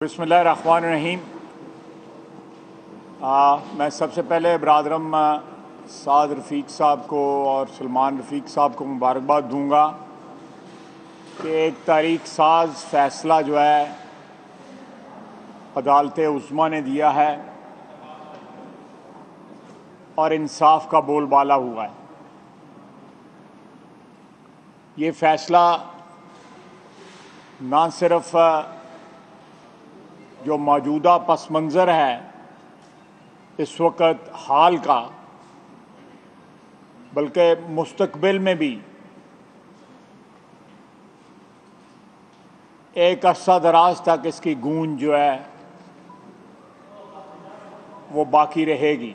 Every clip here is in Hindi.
बिस्मिल्लाहिर्रहमानिर्रहीम। मैं सबसे पहले बरादरम साद रफ़ीक साहब को और सलमान रफ़ीक साहब को मुबारकबाद दूंगा कि एक तारीख साज फ़ैसला जो है अदालत उज़्मा ने दिया है और इंसाफ का बोलबाला हुआ है। ये फ़ैसला ना सिर्फ जो मौजूदा पस मंज़र है इस वक्त हाल का, बल्कि मुस्तकबिल में भी एक अरसा दराज तक इसकी गूंज जो है वो बाकी रहेगी,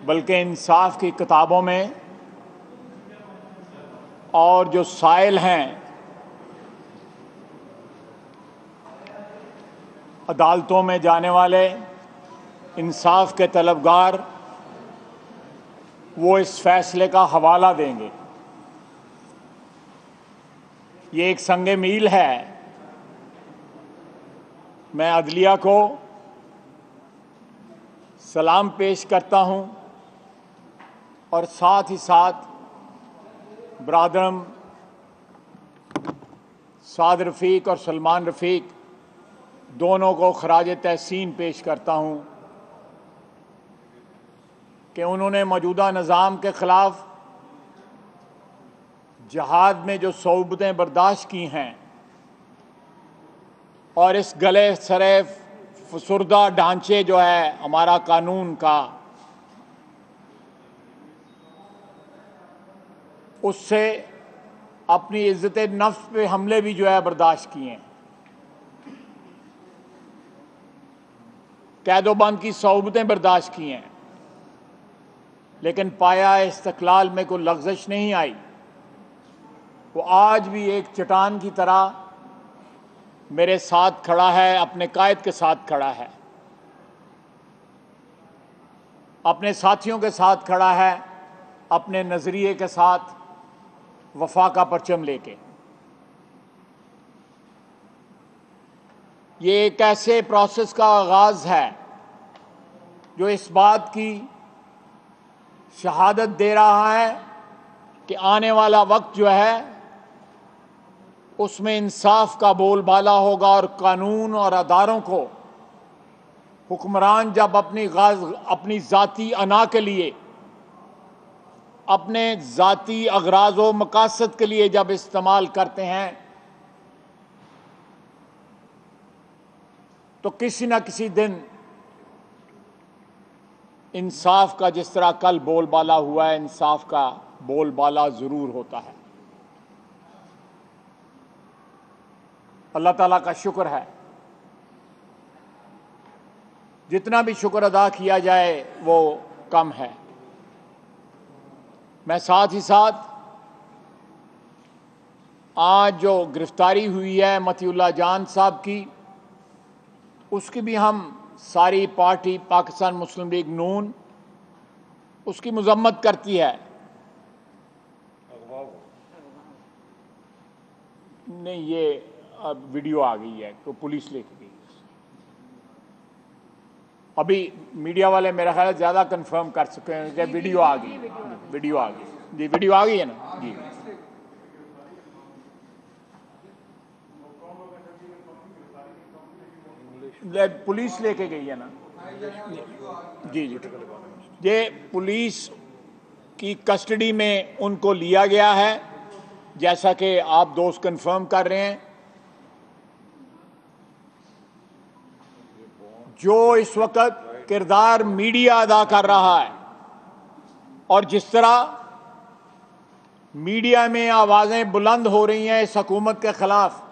बल्कि इंसाफ की किताबों में और जो साइल हैं अदालतों में जाने वाले इंसाफ के तलबगार, वो इस फैसले का हवाला देंगे। ये एक संगे मील है। मैं अदलिया को सलाम पेश करता हूं और साथ ही साथ बरादरम साद रफ़ीक और सलमान रफ़ीक दोनों को खराज तहसीन पेश करता हूं कि उन्होंने मौजूदा निज़ाम के ख़िलाफ़ जहाद में जो सौबतें बर्दाश्त की हैं और इस गले सरे फसुर्दा ढांचे जो है हमारा कानून का, उससे अपनी इज़्ज़त नफ्स पे हमले भी जो है बर्दाश्त किए हैं। कैदोबंद की सौबतें बर्दाश्त की हैं, लेकिन पाया इस्तक़लाल में कोई लग़ज़श नहीं आई। वो आज भी एक चट्टान की तरह मेरे साथ खड़ा है, अपने कायद के साथ खड़ा है, अपने साथियों के साथ खड़ा है, अपने नज़रिए के साथ वफा का परचम लेके। ये एक ऐसे प्रोसेस का आगाज़ है जो इस बात की शहादत दे रहा है कि आने वाला वक्त जो है उसमें इंसाफ का बोलबाला होगा और कानून और अदारों को हुक्मरान जब अपनी ज़ाती अना के लिए, अपने ज़ाती अगराज़ व मकासद के लिए जब इस्तेमाल करते हैं तो किसी न किसी दिन इंसाफ का, जिस तरह कल बोलबाला हुआ है, इंसाफ का बोलबाला ज़रूर होता है। अल्लाह ताला का शुक्र है, जितना भी शुक्र अदा किया जाए वो कम है। मैं साथ ही साथ आज जो गिरफ्तारी हुई है मतीउल्लाह जान साहब की, उसकी भी हम सारी पार्टी पाकिस्तान मुस्लिम लीग नून उसकी मजम्मत करती है। नहीं, ये अब वीडियो आ गई है तो पुलिस लेके गई। अभी मीडिया वाले मेरा ख्याल ज़्यादा कंफर्म कर चुके हैं कि वीडियो आ गई। वीडियो आ गई जी, वीडियो आ गई है ना जी। पुलिस लेके गई है ना जी जी। ये पुलिस की कस्टडी में उनको लिया गया है, जैसा कि आप दोस्त कंफर्म कर रहे हैं। जो इस वक्त किरदार मीडिया अदा कर रहा है और जिस तरह मीडिया में आवाज़ें बुलंद हो रही हैं इस हुकूमत के खिलाफ,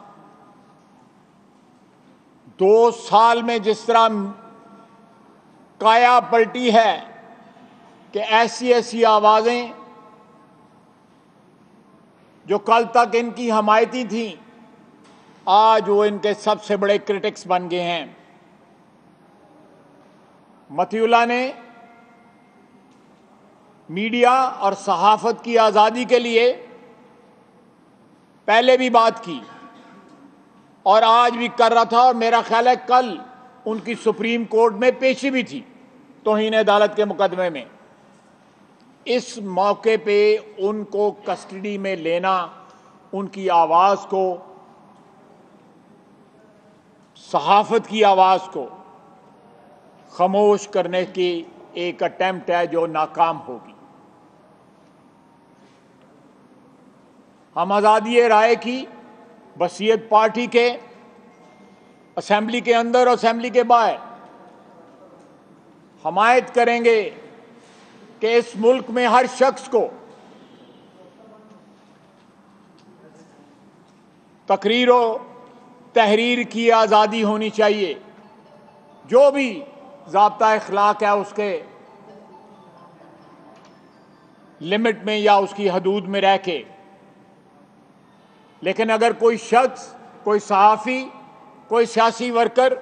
2 साल में जिस तरह काया पलटी है कि ऐसी ऐसी आवाज़ें जो कल तक इनकी हमायती थी, आज वो इनके सबसे बड़े क्रिटिक्स बन गए हैं। मतीउल्लाह ने मीडिया और सहाफ़त की आज़ादी के लिए पहले भी बात की और आज भी कर रहा था, और मेरा ख्याल है कल उनकी सुप्रीम कोर्ट में पेशी भी थी तौहीन अदालत के मुकदमे में। इस मौके पे उनको कस्टडी में लेना, उनकी आवाज को, सहाफत की आवाज को खामोश करने की एक अटेम्प्ट है जो नाकाम होगी। हम आज़ादी राय की वसीयत पार्टी के असेंबली के अंदर और असेंबली के बाहर हमायत करेंगे कि इस मुल्क में हर शख्स को तकरीर और तहरीर की आज़ादी होनी चाहिए, जो भी ज़ाब्ता अखलाक है उसके लिमिट में या उसकी हदूद में रह के। लेकिन अगर कोई शख्स, कोई सहाफ़ी, कोई सियासी वर्कर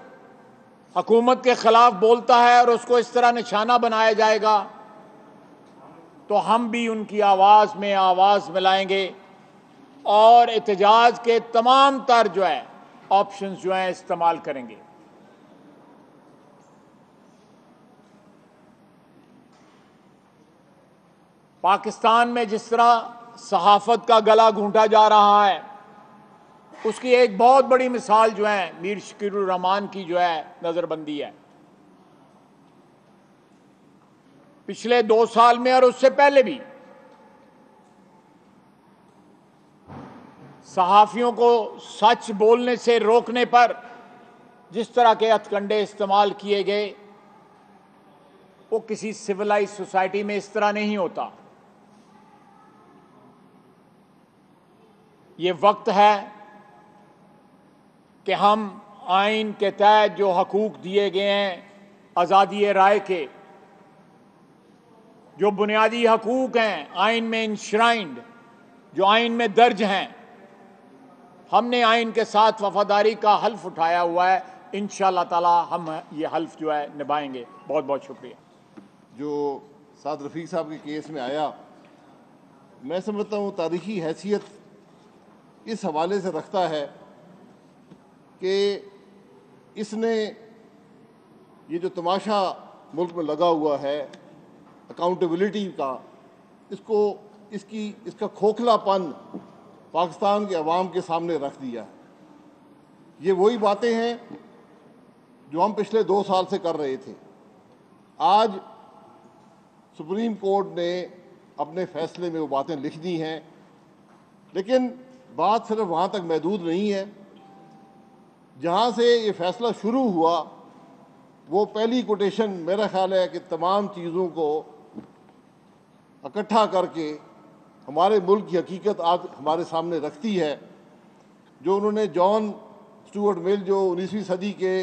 हुकूमत के खिलाफ बोलता है और उसको इस तरह निशाना बनाया जाएगा, तो हम भी उनकी आवाज़ में आवाज़ मिलाएंगे और एहतजाज के तमाम तर जो है ऑप्शंस जो हैं इस्तेमाल करेंगे। पाकिस्तान में जिस तरह सहाफत का गला घूंटा जा रहा है, उसकी एक बहुत बड़ी मिसाल जो है मीर शकीरुर रहमान की जो है नजरबंदी है। पिछले 2 साल में और उससे पहले भी सहाफियों को सच बोलने से रोकने पर जिस तरह के हथकंडे इस्तेमाल किए गए, वो किसी सिविलाइज सोसाइटी में इस तरह नहीं होता। ये वक्त है कि हम आइन के तहत जो हकूक दिए गए हैं, आज़ादी राय के जो बुनियादी हकूक हैं आइन में इंश्राइंड, जो आइन में दर्ज हैं, हमने आइन के साथ वफादारी का हल्फ उठाया हुआ है। इंशाअल्लाह ताला हम ये हल्फ जो है निभाएंगे। बहुत बहुत शुक्रिया। जो साद रफ़ीक साहब के केस में आया, मैं समझता हूँ तारीखी हैसियत इस हवाले से रखता है कि इसने ये जो तमाशा मुल्क में लगा हुआ है अकाउंटेबिलिटी का, इसका खोखलापन पाकिस्तान के अवाम के सामने रख दिया। ये वही बातें हैं जो हम पिछले 2 साल से कर रहे थे। आज सुप्रीम कोर्ट ने अपने फैसले में वो बातें लिख दी हैं, लेकिन बात सिर्फ वहाँ तक महदूद नहीं है। जहाँ से ये फैसला शुरू हुआ, वो पहली कोटेशन मेरा ख्याल है कि तमाम चीज़ों को इकट्ठा करके हमारे मुल्क की हकीकत आज हमारे सामने रखती है। जो उन्होंने जॉन स्टुअर्ट मिल, जो 19वीं सदी के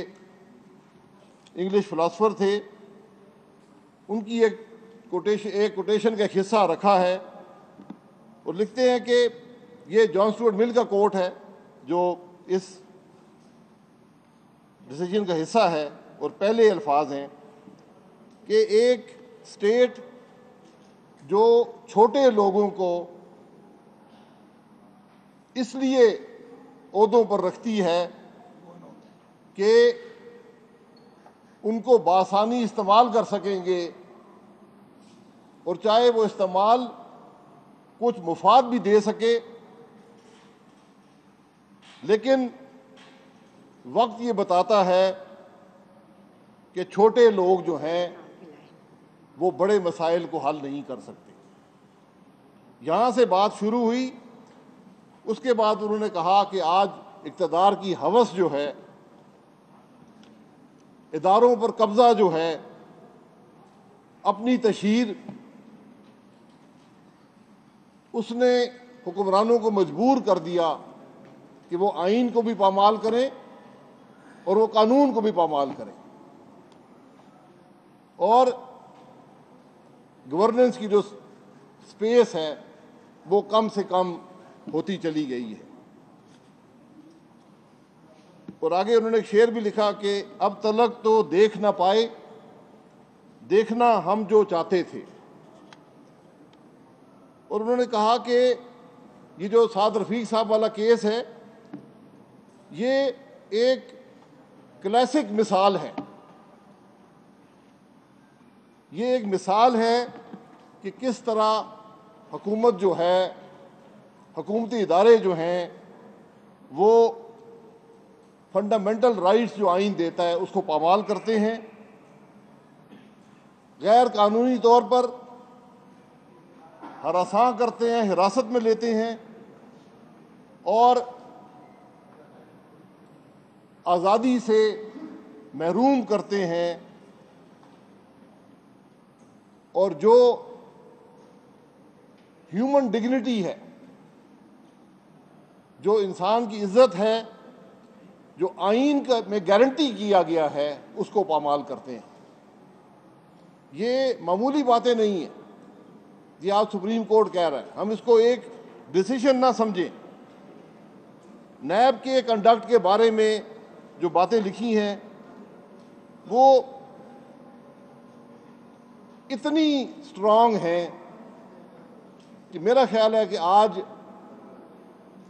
इंग्लिश फ़िलासफ़र थे, उनकी एक कोटेशन का हिस्सा रखा है और लिखते हैं कि ये जॉन स्टुअर्ट मिल का कोट है जो इस डिसीजन का हिस्सा है, और पहले अल्फाज हैं कि एक स्टेट जो छोटे लोगों को इसलिए ओहदों पर रखती है कि उनको बासानी इस्तेमाल कर सकेंगे, और चाहे वो इस्तेमाल कुछ मुफाद भी दे सके, लेकिन वक्त ये बताता है कि छोटे लोग जो हैं वो बड़े मसाइल को हल नहीं कर सकते। यहाँ से बात शुरू हुई। उसके बाद उन्होंने कहा कि आज इक़्तिदार की हवस जो है, इदारों पर कब्ज़ा जो है, अपनी तशहीर, उसने हुक्मरानों को मजबूर कर दिया कि वो आइन को भी पामाल करें और वो कानून को भी पामाल करें, और गवर्नेंस की जो स्पेस है वो कम से कम होती चली गई है। और आगे उन्होंने एक शेर भी लिखा कि अब तलक तो देख ना पाए, देखना हम जो चाहते थे। और उन्होंने कहा कि ये जो साद रफ़ीक साहब वाला केस है, ये एक क्लासिक मिसाल है। ये एक मिसाल है कि किस तरह हुकूमत जो है, हुकूमती इदारे जो हैं, वो फंडामेंटल राइट्स जो आइन देता है उसको पामाल करते हैं, गैर कानूनी तौर पर हरासा करते हैं, हिरासत में लेते हैं और आज़ादी से महरूम करते हैं। और जो ह्यूमन डिग्निटी है, जो इंसान की इज्जत है, जो आइन का में गारंटी किया गया है, उसको पामाल करते हैं। ये मामूली बातें नहीं है। ये आज सुप्रीम कोर्ट कह रहा है। हम इसको एक डिसीजन ना समझें। नैब के कंडक्ट के बारे में जो बातें लिखी हैं वो इतनी स्ट्रांग हैं कि मेरा ख्याल है कि आज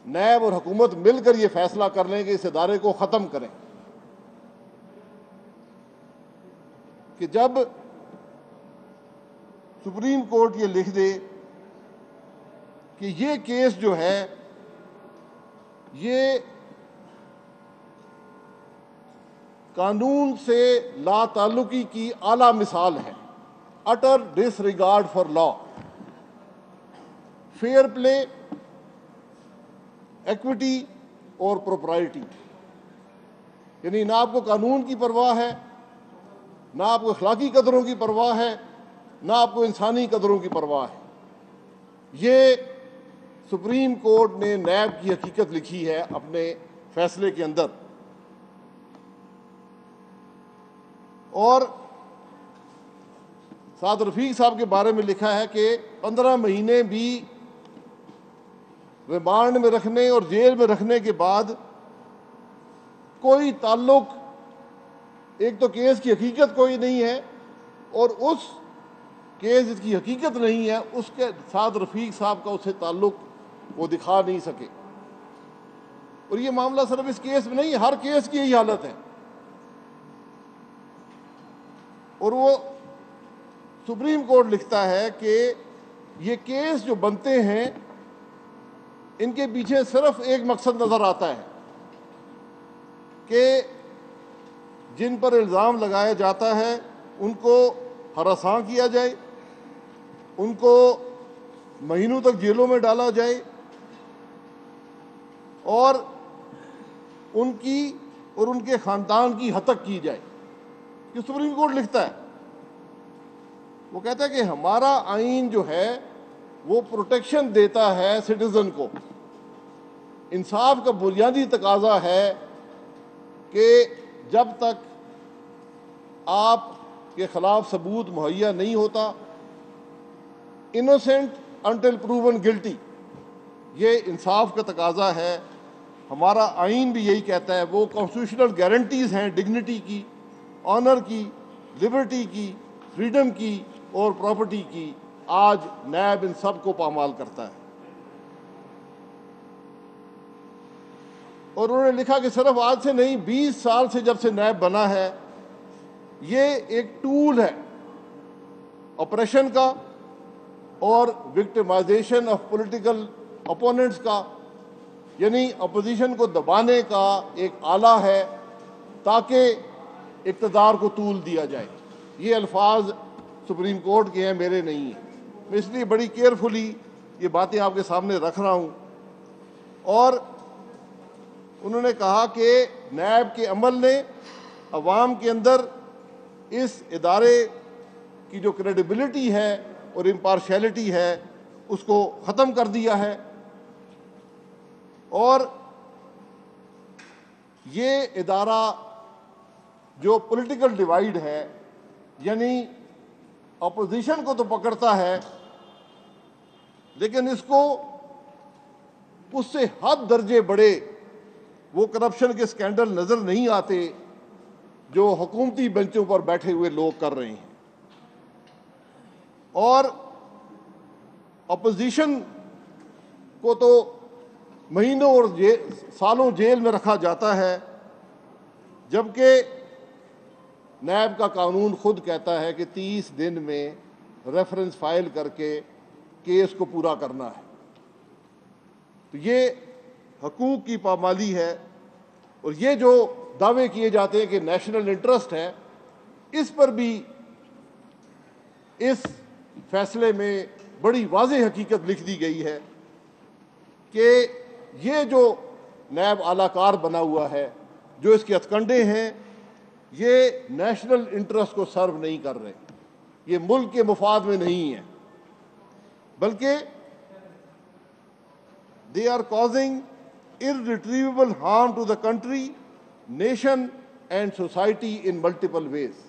नैब और हुकूमत मिलकर ये फैसला कर लें कि इस इदारे को ख़त्म करें। कि जब सुप्रीम कोर्ट ये लिख दे कि ये केस जो है ये कानून से लाताल्लुकी की आला मिसाल है, utter disregard for law, fair play, equity और प्रोप्राइटी, यानी ना आपको कानून की परवाह है, ना आपको अखलाकी कदरों की परवाह है, ना आपको इंसानी कदरों की परवाह है। ये सुप्रीम कोर्ट ने नैब की हकीकत लिखी है अपने फैसले के अंदर। और साद रफीक साहब के बारे में लिखा है कि 15 महीने भी रिमांड में रखने और जेल में रखने के बाद कोई ताल्लुक, एक तो केस की हकीकत कोई नहीं है और उस केस जिसकी हकीकत नहीं है उसके साथ रफीक साहब का उससे ताल्लुक वो दिखा नहीं सके। और ये मामला सिर्फ इस केस में नहीं, हर केस की यही हालत है। और वो सुप्रीम कोर्ट लिखता है कि ये केस जो बनते हैं इनके पीछे सिर्फ एक मकसद नजर आता है कि जिन पर इल्ज़ाम लगाया जाता है उनको हरासा किया जाए, उनको महीनों तक जेलों में डाला जाए और उनकी और उनके खानदान की हतक की जाए। ये सुप्रीम कोर्ट लिखता है। वो कहता है कि हमारा आइन जो है वो प्रोटेक्शन देता है सिटीजन को। इंसाफ का बुनियादी तकाजा है कि जब तक आपके खिलाफ सबूत मुहैया नहीं होता, इनोसेंट अनटिल प्रूवन गिल्टी, ये इंसाफ का तकाजा है। हमारा आइन भी यही कहता है। वो कॉन्स्टिट्यूशनल गारंटीज हैं डिग्निटी की, ऑनर की, लिबर्टी की, फ्रीडम की और प्रॉपर्टी की। आज नैब इन सब को पामाल करता है। और उन्होंने लिखा कि सिर्फ आज से नहीं, 20 साल से जब से नैब बना है, ये एक टूल है ऑपरेशन का और विक्टिमाइजेशन ऑफ पॉलिटिकल ओपोनेंट्स का, यानी अपोजिशन को दबाने का एक आला है ताकि इक़्तिदार को तूल दिया जाए। ये अल्फाज सुप्रीम कोर्ट के हैं, मेरे नहीं हैं। मैं इसलिए बड़ी केयरफुली ये बातें आपके सामने रख रहा हूँ। और उन्होंने कहा कि नैब के अमल ने अवाम के अंदर इस इदारे की जो क्रेडिबिलिटी है और इम्पार्शियलिटी है उसको ख़त्म कर दिया है। और ये इदारा जो पॉलिटिकल डिवाइड है, यानी अपोजिशन को तो पकड़ता है लेकिन इसको उससे हद दर्जे बड़े वो करप्शन के स्कैंडल नजर नहीं आते जो हुकूमती बेंचों पर बैठे हुए लोग कर रहे हैं। और अपोजिशन को तो महीनों और सालों जेल में रखा जाता है, जबकि नैब का कानून खुद कहता है कि 30 दिन में रेफरेंस फाइल करके केस को पूरा करना है। तो ये हकूक़ की पामाली है। और ये जो दावे किए जाते हैं कि नेशनल इंटरेस्ट है, इस पर भी इस फैसले में बड़ी वाज़ेह हकीकत लिख दी गई है कि ये जो नैब आलाकार बना हुआ है, जो इसके हथकंडे हैं, ये नेशनल इंटरेस्ट को सर्व नहीं कर रहे, ये मुल्क के मुफाद में नहीं है, बल्कि they are causing irretrievable harm to the country, nation and society in multiple ways।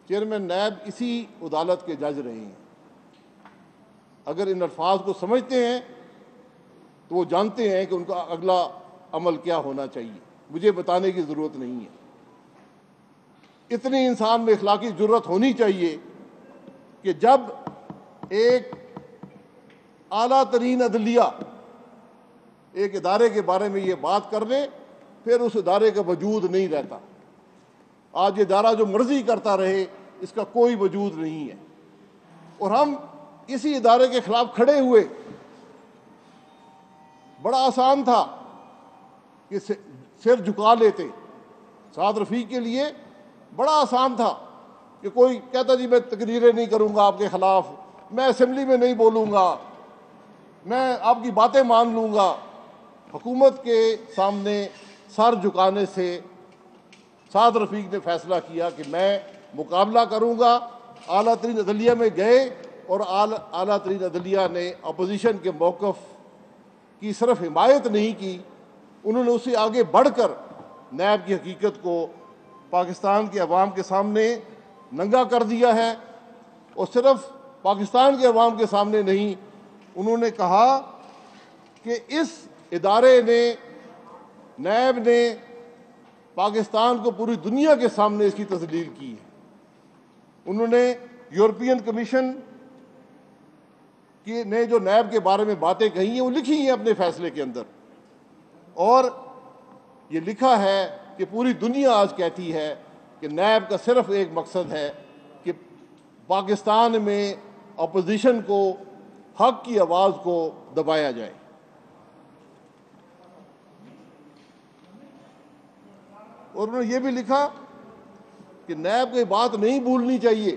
Chairman NAB इसी अदालत के जज रहे हैं। अगर इन अल्फाज को समझते हैं तो वो जानते हैं कि उनका अगला अमल क्या होना चाहिए। मुझे बताने की ज़रूरत नहीं है। इतनी इंसान में इखलाकी जुर्रत होनी चाहिए कि जब एक आला तरीन अदलिया एक इदारे के बारे में ये बात कर ले, फिर उस इदारे का वजूद नहीं रहता। आज ये इदारा जो मर्जी करता रहे, इसका कोई वजूद नहीं है। और हम इसी इदारे के खिलाफ खड़े हुए। बड़ा आसान था कि सिर झुका लेते। साद रफ़ीक के लिए बड़ा आसान था कि कोई कहता जी मैं तकरीरें नहीं करूँगा आपके खिलाफ, मैं असेंबली में नहीं बोलूँगा, मैं आपकी बातें मान लूँगा। हुकूमत के सामने सर झुकाने से साद रफ़ीक ने फैसला किया कि मैं मुकाबला करूँगा। आला तरीन अदलिया में गए और आला तरीन अदलिया ने अपोजिशन के मौक़िफ़ की सिर्फ हिमायत नहीं की, उन्होंने उससे आगे बढ़कर नैब की हकीकत को पाकिस्तान के अवाम के सामने नंगा कर दिया है। और सिर्फ पाकिस्तान के अवाम के सामने नहीं, उन्होंने कहा कि इस इदारे ने, नैब ने पाकिस्तान को पूरी दुनिया के सामने इसकी तस्लील की है। उन्होंने यूरोपियन कमीशन की ने जो नैब के बारे में बातें कही हैं वो लिखी हैं अपने फैसले के अंदर। और ये लिखा है कि पूरी दुनिया आज कहती है कि नैब का सिर्फ एक मकसद है कि पाकिस्तान में अपोजिशन को, हक की आवाज़ को दबाया जाए। और उन्होंने ये भी लिखा कि नैब को ये बात नहीं भूलनी चाहिए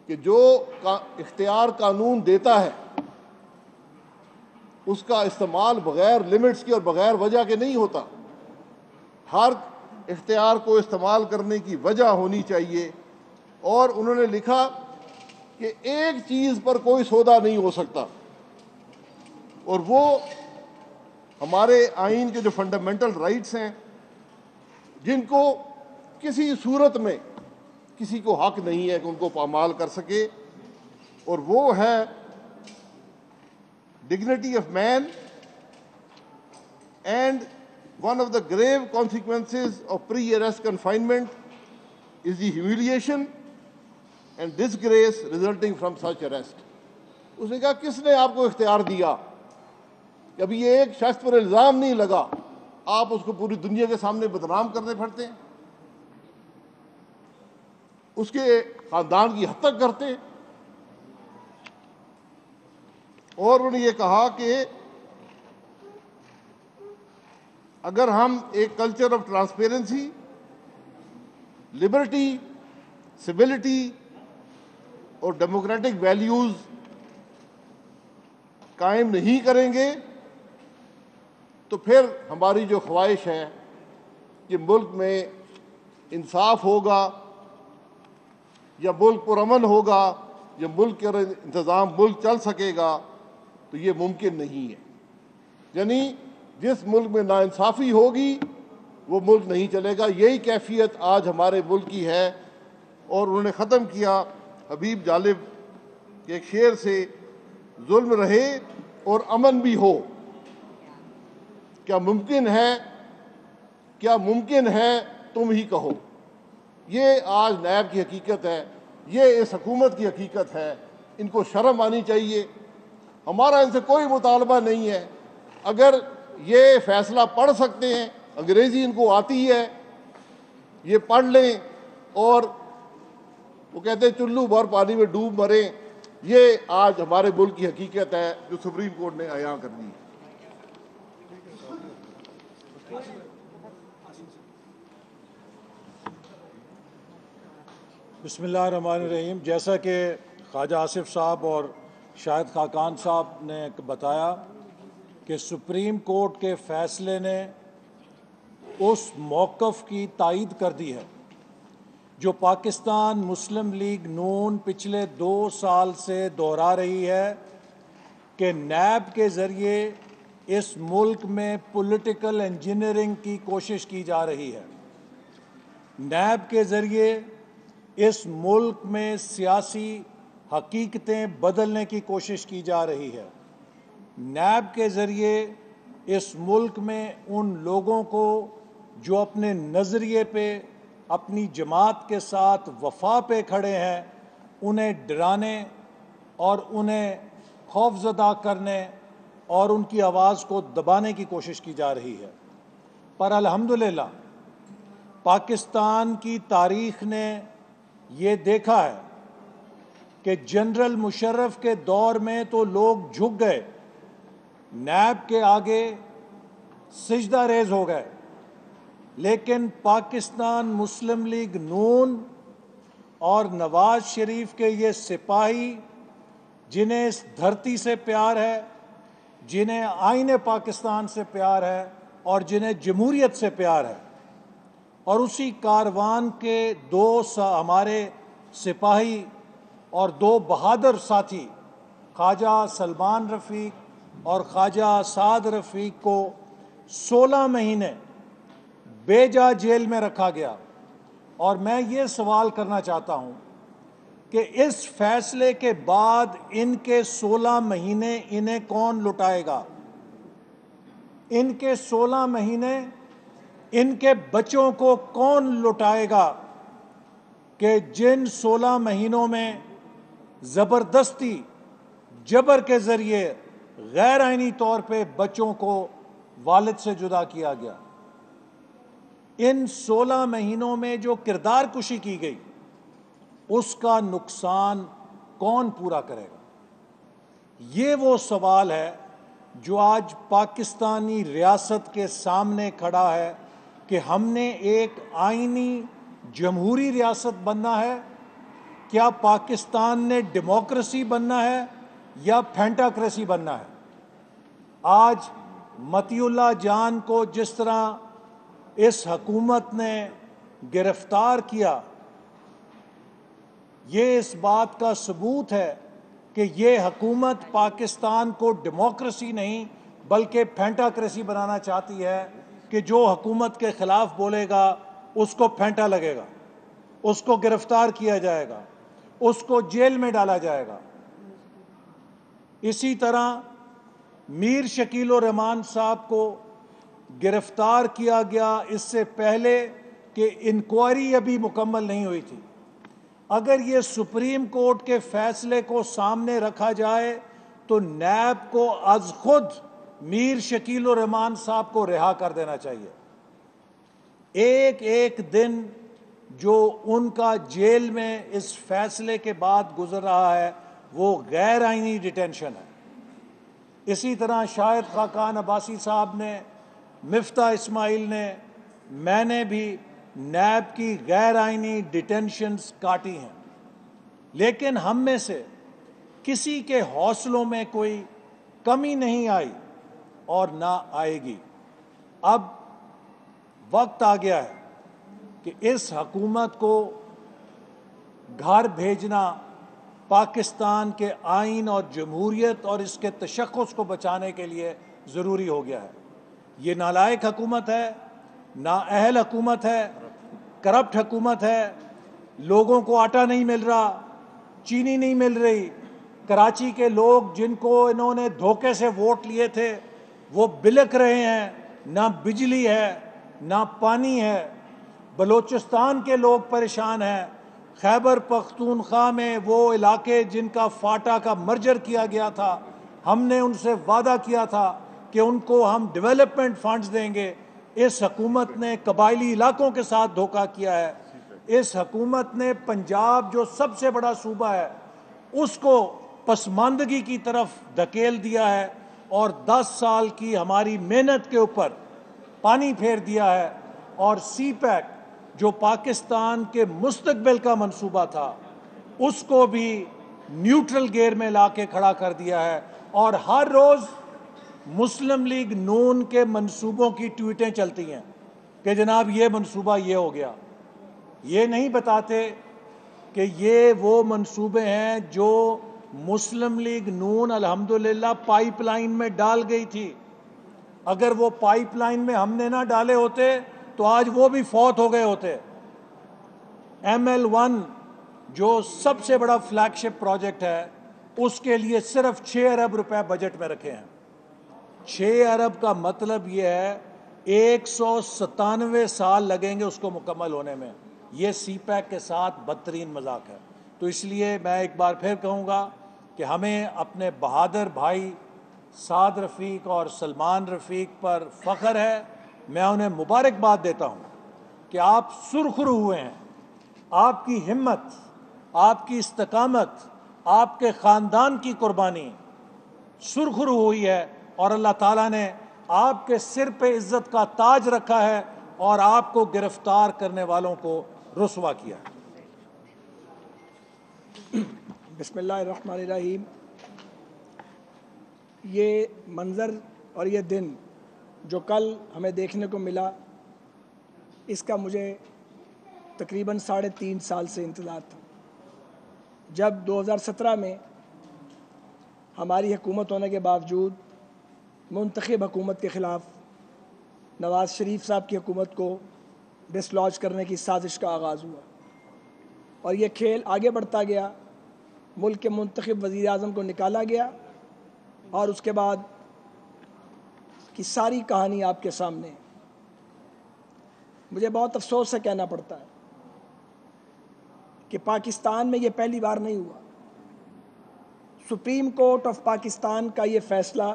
कि जो इख्तियार कानून देता है उसका इस्तेमाल बग़ैर लिमिट्स के और बग़ैर वजह के नहीं होता। हर इख्तियार को इस्तेमाल करने की वजह होनी चाहिए। और उन्होंने लिखा कि एक चीज़ पर कोई सौदा नहीं हो सकता, और वो हमारे आइन के जो फंडामेंटल राइट्स हैं, जिनको किसी सूरत में किसी को हक नहीं है कि उनको पामाल कर सके। और वो है dignity of man and one of the grave consequences of pre arrest confinement is the humiliation and disgrace resulting from such arrest. उसने कहा किसने आपको इख्तियार दिया? अभी ये एक शख्स पर इल्ज़ाम नहीं लगा, आप उसको पूरी दुनिया के सामने बदनाम करने पड़ते हैं, उसके खानदान की हद तक करते हैं। और उन्होंने ये कहा कि अगर हम एक culture of transparency, liberty, civility और डेमोक्रेटिक वैल्यूज़ कायम नहीं करेंगे तो फिर हमारी जो ख्वाहिश है कि मुल्क में इंसाफ होगा या मुल्क पुरअमन होगा या मुल्क का इंतज़ाम मुल्क चल सकेगा, तो ये मुमकिन नहीं है। यानी जिस मुल्क में नाइंसाफ़ी होगी वो मुल्क नहीं चलेगा। यही कैफियत आज हमारे मुल्क की है। और उन्होंने ख़त्म किया हबीब जालिब के एक शेर से, जुल्म रहे और अमन भी हो, क्या मुमकिन है, क्या मुमकिन है तुम ही कहो। ये आज नैब की हकीकत है, ये इस हुकूमत की हकीकत है। इनको शर्म आनी चाहिए। हमारा इनसे कोई मुतालबा नहीं है। अगर ये फैसला पढ़ सकते हैं, अंग्रेजी इनको आती है, ये पढ़ लें और वो कहते हैं चुल्लू भर पानी में डूब मरे। ये आज हमारे मुल्क की हकीकत है जो सुप्रीम कोर्ट ने अयां कर दी। बिस्मिल्लाहिर्रहमानिर्रहीम। जैसा कि ख्वाजा आसिफ साहब और शाहिद खाकान साहब ने बताया कि सुप्रीम कोर्ट के फ़ैसले ने उस मौक़िफ़ की तायीद कर दी है जो पाकिस्तान मुस्लिम लीग नून पिछले 2 साल से दोहरा रही है कि नैब के ज़रिए इस मुल्क में पॉलिटिकल इंजीनियरिंग की कोशिश की जा रही है। नैब के ज़रिए इस मुल्क में सियासी हकीकतें बदलने की कोशिश की जा रही है। नैब के ज़रिए इस मुल्क में उन लोगों को जो अपने नज़रिए पे, अपनी जमात के साथ वफा पे खड़े हैं, उन्हें डराने और उन्हें खौफज़दा करने और उनकी आवाज़ को दबाने की कोशिश की जा रही है। पर अल्हम्दुलिल्लाह पाकिस्तान की तारीख़ ने ये देखा है कि जनरल मुशर्रफ के दौर में तो लोग झुक गए, नैब के आगे सिजदा रेज़ हो गए, लेकिन पाकिस्तान मुस्लिम लीग नून और नवाज शरीफ के ये सिपाही जिन्हें इस धरती से प्यार है, जिन्हें आईने पाकिस्तान से प्यार है और जिन्हें जमहूरियत से प्यार है, और उसी कारवान के हमारे सिपाही और 2 बहादुर साथी ख्वाजा सलमान रफ़ीक और ख्वाजा साद रफ़ीक को 16 महीने बेजा जेल में रखा गया। और मैं ये सवाल करना चाहता हूँ कि इस फैसले के बाद इनके 16 महीने इन्हें कौन लुटाएगा? इनके 16 महीने इनके बच्चों को कौन लुटाएगा कि जिन 16 महीनों में ज़बरदस्ती जबर के ज़रिए गैर आइनी तौर पे बच्चों को वालिद से जुदा किया गया। इन 16 महीनों में जो किरदार कुशी की गई उसका नुकसान कौन पूरा करेगा? ये वो सवाल है जो आज पाकिस्तानी रियासत के सामने खड़ा है कि हमने एक आईनी जमहूरी रियासत बनना है, क्या पाकिस्तान ने डेमोक्रेसी बनना है या फेंटाक्रेसी बनना है? आज मतीउल्लाह जान को जिस तरह इस हकूमत ने गिरफ्तार किया, ये इस बात का सबूत है कि ये हकूमत पाकिस्तान को डेमोक्रेसी नहीं बल्कि फेंटाक्रेसी बनाना चाहती है कि जो हुकूमत के ख़िलाफ़ बोलेगा उसको फेंटा लगेगा, उसको गिरफ्तार किया जाएगा, उसको जेल में डाला जाएगा। इसी तरह मीर शकील उर रहमान साहब को गिरफ्तार किया गया इससे पहले कि इंक्वायरी अभी मुकम्मल नहीं हुई थी। अगर ये सुप्रीम कोर्ट के फैसले को सामने रखा जाए तो नैब को आज खुद मीर शकील उर रहमान साहब को रिहा कर देना चाहिए। एक एक दिन जो उनका जेल में इस फैसले के बाद गुजर रहा है वो गैर आइनी डिटेंशन है। इसी तरह शाहिद खाकान अब्बासी साहब ने, मिफ्ता इस्माइल ने, मैंने भी नैब की गैर आइनी डिटेंशन्स काटी हैं, लेकिन हम में से किसी के हौसलों में कोई कमी नहीं आई और ना आएगी। अब वक्त आ गया है कि इस हकूमत को घर भेजना पाकिस्तान के आइन और जमहूरियत और इसके तशख़्ख़ुस को बचाने के लिए ज़रूरी हो गया है। ये नालायक हुकूमत है, नाअहल हुकूमत है, करप्ट हुकूमत है। लोगों को आटा नहीं मिल रहा, चीनी नहीं मिल रही। कराची के लोग जिनको इन्होंने धोखे से वोट लिए थे वो बिलक रहे हैं, ना बिजली है ना पानी है। बलोचिस्तान के लोग परेशान हैं। खैबर पख्तूनख्वा में वो इलाके जिनका फाटा का मर्जर किया गया था, हमने उनसे वादा किया था कि उनको हम डेवलपमेंट फंड्स देंगे। इस हुकूमत ने कबायली इलाकों के साथ धोखा किया है। इस हुकूमत ने पंजाब जो सबसे बड़ा सूबा है उसको पसमानदगी की तरफ धकेल दिया है और 10 साल की हमारी मेहनत के ऊपर पानी फेर दिया है। और सी पैक जो पाकिस्तान के मुस्तकबिल का मंसूबा था उसको भी न्यूट्रल गियर में लाके खड़ा कर दिया है। और हर रोज़ मुस्लिम लीग नून के मंसूबों की ट्वीटें चलती हैं कि जनाब ये मंसूबा ये हो गया। ये नहीं बताते कि ये वो मंसूबे हैं जो मुस्लिम लीग नून अल्हम्दुलिल्लाह पाइपलाइन में डाल गई थी। अगर वो पाइपलाइन में हमने ना डाले होते तो आज वो भी फौत हो गए होते। ML1 जो सबसे बड़ा फ्लैगशिप प्रोजेक्ट है उसके लिए सिर्फ 6 अरब रुपए बजट में रखे हैं। 6 अरब का मतलब ये है 197 साल लगेंगे उसको मुकम्मल होने में। ये सी पैक के साथ बदतरीन मजाक है। तो इसलिए मैं एक बार फिर कहूँगा कि हमें अपने बहादुर भाई साद रफ़ीक और सलमान रफ़ीक पर फ़ख्र है। मैं उन्हें मुबारकबाद देता हूँ कि आप सुरखरू हुए हैं। आपकी हिम्मत, आपकी इस्तकामत, आपके ख़ानदान की कुर्बानी सुरखरू हुई है और अल्लाह ताला ने आपके सिर पे इज़्ज़त का ताज रखा है और आपको गिरफ्तार करने वालों को रुसवा किया। बिस्मिल्लाहिर्रहमानिर्रहीम। ये मंज़र और ये दिन जो कल हमें देखने को मिला, इसका मुझे तकरीबन 3.5 साल से इंतज़ार था। जब 2017 में हमारी हुकूमत होने के बावजूद मुंतखब हुकूमत के ख़िलाफ़ नवाज़ शरीफ साहब की हुकूमत को डिसलॉज करने की साजिश का आगाज़ हुआ और ये खेल आगे बढ़ता गया। मुल्क के मुंतखब वज़ीर आज़म को निकाला गया और उसके बाद की सारी कहानी आपके सामने। मुझे बहुत अफसोस से कहना पड़ता है कि पाकिस्तान में ये पहली बार नहीं हुआ। सुप्रीम कोर्ट ऑफ पाकिस्तान का ये फ़ैसला,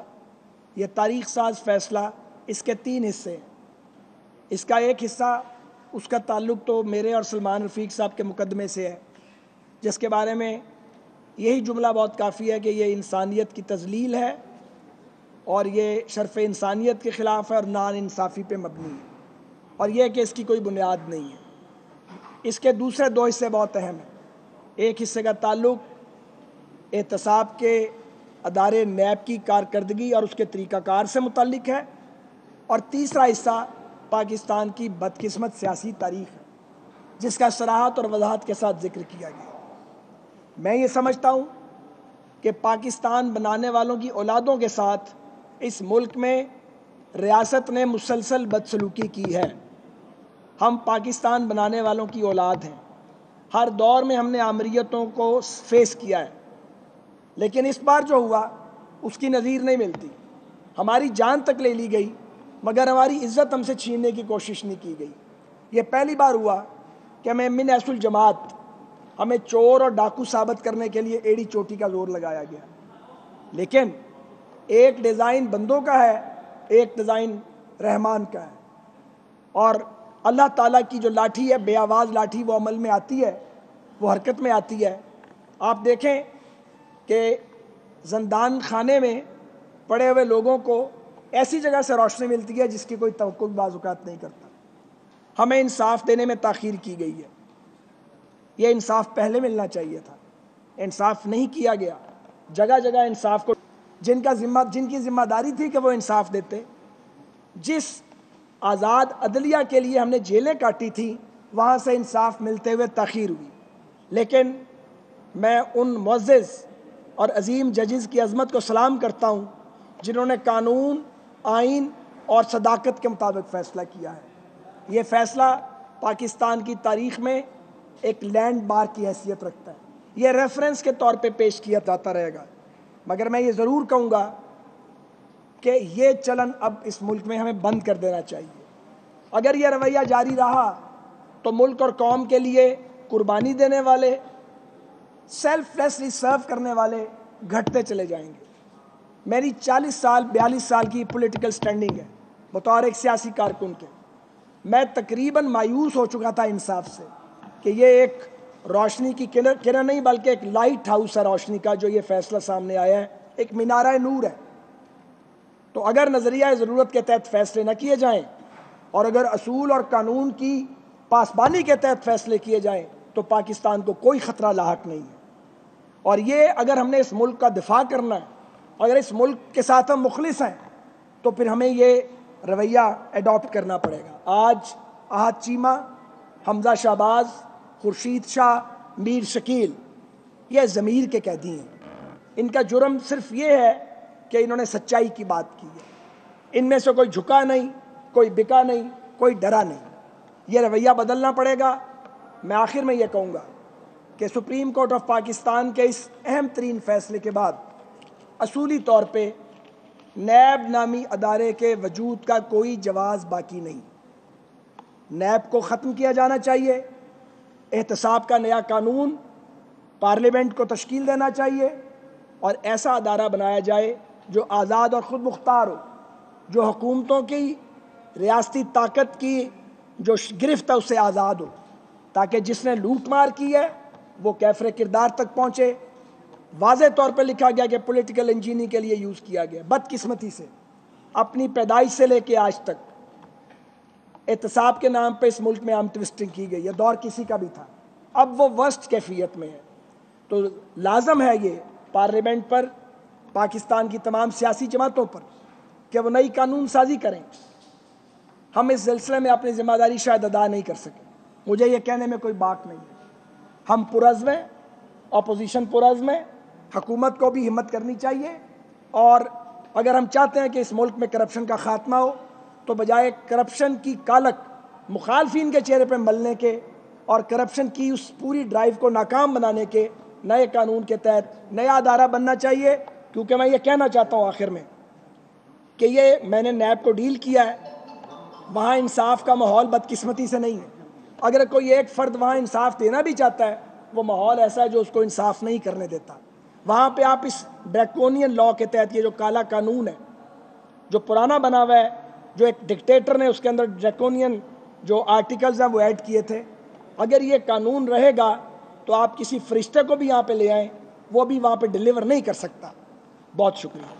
ये तारीख़ साज फ़ैसला, इसके 3 हिस्से हैं। इसका एक हिस्सा, उसका ताल्लुक़ तो मेरे और सलमान रफ़ीक साहब के मुकदमे से है, जिसके बारे में यही जुमला बहुत काफ़ी है कि ये इंसानियत की तज़लील है और ये शर्फ़ इंसानियत के ख़िलाफ़ है और नाइंसाफ़ी पे मबनी है और यह कि इसकी कोई बुनियाद नहीं है। इसके दूसरे 2 हिस्से बहुत अहम हैं। एक हिस्से का ताल्लुक़ एहतसाब के अदारे नैब की कारकर्दगी और उसके तरीक़ाकार से मुतल्लिक है और तीसरा हिस्सा पाकिस्तान की बदकिस्मत सियासी तारीख़ है, जिसका सराहत और वजाहत के साथ ज़िक्र किया गया। मैं ये समझता हूँ कि पाकिस्तान बनाने वालों की औलादों के साथ इस मुल्क में रियासत ने मुसलसल बदसलूकी की है। हम पाकिस्तान बनाने वालों की औलाद हैं। हर दौर में हमने आमरीयतों को फेस किया है, लेकिन इस बार जो हुआ उसकी नज़ीर नहीं मिलती। हमारी जान तक ले ली गई मगर हमारी इज़्ज़त हमसे छीनने की कोशिश नहीं की गई। ये पहली बार हुआ कि हमें मिन ऐसुल जमात, हमें चोर और डाकू साबित करने के लिए एड़ी चोटी का जोर लगाया गया। लेकिन एक डिज़ाइन बंदों का है, एक डिज़ाइन रहमान का है और अल्लाह ताला की जो लाठी है, बेआवाज़ लाठी, वो अमल में आती है, वो हरकत में आती है। आप देखें कि ज़ंदान खाने में पड़े हुए लोगों को ऐसी जगह से रोशनी मिलती है जिसकी कोई तवक्कुल बाज़-औक़ात नहीं करता। हमें इंसाफ देने में ताख़ीर की गई है। ये इंसाफ पहले मिलना चाहिए था, इंसाफ नहीं किया गया। जगह जगह इंसाफ को जिनकी ज़िम्मेदारी थी कि वो इंसाफ देते, जिस आज़ाद अदलिया के लिए हमने जेलें काटी थी, वहाँ से इंसाफ मिलते हुए ताख़ीर हुई। लेकिन मैं उन मुअज़्ज़ज़ और अजीम जजेस की अज़मत को सलाम करता हूँ जिन्होंने कानून, आइन और सदाकत के मुताबिक फ़ैसला किया है। ये फ़ैसला पाकिस्तान की तारीख़ में एक लैंडमार्क की हैसियत रखता है। ये रेफरेंस के तौर पे पेश किया जाता रहेगा, मगर मैं ये ज़रूर कहूँगा कि ये चलन अब इस मुल्क में हमें बंद कर देना चाहिए। अगर ये रवैया जारी रहा तो मुल्क और कौम के लिए कुर्बानी देने वाले, सेल्फलेसली सर्व करने वाले घटते चले जाएंगे। मेरी 40 साल 42 साल की पॉलिटिकल स्टैंडिंग है बतौर एक सियासी कारकुन के। मैं तकरीबन मायूस हो चुका था इंसाफ से कि ये एक रोशनी की किरण नहीं बल्कि एक लाइट हाउस है रोशनी का, जो ये फैसला सामने आया है, एक मीनारा नूर है। तो अगर नज़रिया ज़रूरत के तहत फैसले न किए जाएं और अगर असूल और कानून की पासबानी के तहत फैसले किए जाएं तो पाकिस्तान को कोई ख़तरा लाहक नहीं है। और ये अगर हमने इस मुल्क का दिफा करना है, अगर इस मुल्क के साथ हम मुखलिस हैं, तो फिर हमें ये रवैया एडॉप्ट करना पड़ेगा। आज आहद चीमा, हमजा शहबाज, खुर्शीद शाह, मीर शकील, ये ज़मीर के कैदी हैं। इनका जुर्म सिर्फ ये है कि इन्होंने सच्चाई की बात की है। इनमें से कोई झुका नहीं, कोई बिका नहीं, कोई डरा नहीं। ये रवैया बदलना पड़ेगा। मैं आखिर में ये कहूँगा कि सुप्रीम कोर्ट ऑफ पाकिस्तान के इस अहम तरीन फैसले के बाद असूली तौर पे नैब नामी अदारे के वजूद का कोई जवाज़ बाकी नहीं। नैब को ख़त्म किया जाना चाहिए। एहतसाब का नया कानून पार्लियामेंट को तश्कील देना चाहिए और ऐसा अदारा बनाया जाए जो आज़ाद और ख़ुद मुख्तार हो, जो हुकूमतों की रियासती ताकत की जो गिरफ्त है उससे आज़ाद हो, ताकि जिसने लूट मार की है वो कैफरे किरदार तक पहुँचे। वाज़े तौर पर लिखा गया कि पॉलिटिकल इंजीनियरिंग के लिए यूज़ किया गया। बदकिस्मती से अपनी पैदाइश से लेके आज तक एहतसाब के नाम पे इस मुल्क में आर्म ट्विस्टिंग की गई। यह दौर किसी का भी था, अब वो वर्स्ट कैफियत में है। तो लाजम है ये पार्लियामेंट पर, पाकिस्तान की तमाम सियासी जमातों पर कि वो नई कानून साजी करें। हम इस सिलसिले में अपनी जिम्मेदारी शायद अदा नहीं कर सके, मुझे ये कहने में कोई बात नहीं है। हम पुरज़्म हैं, अपोजिशन पुरज़्म है, हुकूमत को भी हिम्मत करनी चाहिए। और अगर हम चाहते हैं कि इस मुल्क में करप्शन का ख़ात्मा हो, तो बजाय करप्शन की कालक मुखालफिन के चेहरे पर मलने के और करप्शन की उस पूरी ड्राइव को नाकाम बनाने के, नए कानून के तहत नया अदारा बनना चाहिए। क्योंकि मैं ये कहना चाहता हूँ आखिर में कि ये मैंने नैब को डील किया है, वहाँ इंसाफ का माहौल बदकिस्मती से नहीं है। अगर कोई एक फ़र्द वहाँ इंसाफ देना भी चाहता है, वो माहौल ऐसा है जो उसको इंसाफ नहीं करने देता। वहाँ पे आप इस ड्रैकोनियन लॉ के तहत, ये जो काला कानून है जो पुराना बना हुआ है, जो एक डिक्टेटर ने उसके अंदर ड्रैकोनियन जो आर्टिकल्स हैं वो ऐड किए थे, अगर ये कानून रहेगा तो आप किसी फरिश्ते को भी यहाँ पे ले आएँ, वो भी वहाँ पे डिलीवर नहीं कर सकता। बहुत शुक्रिया।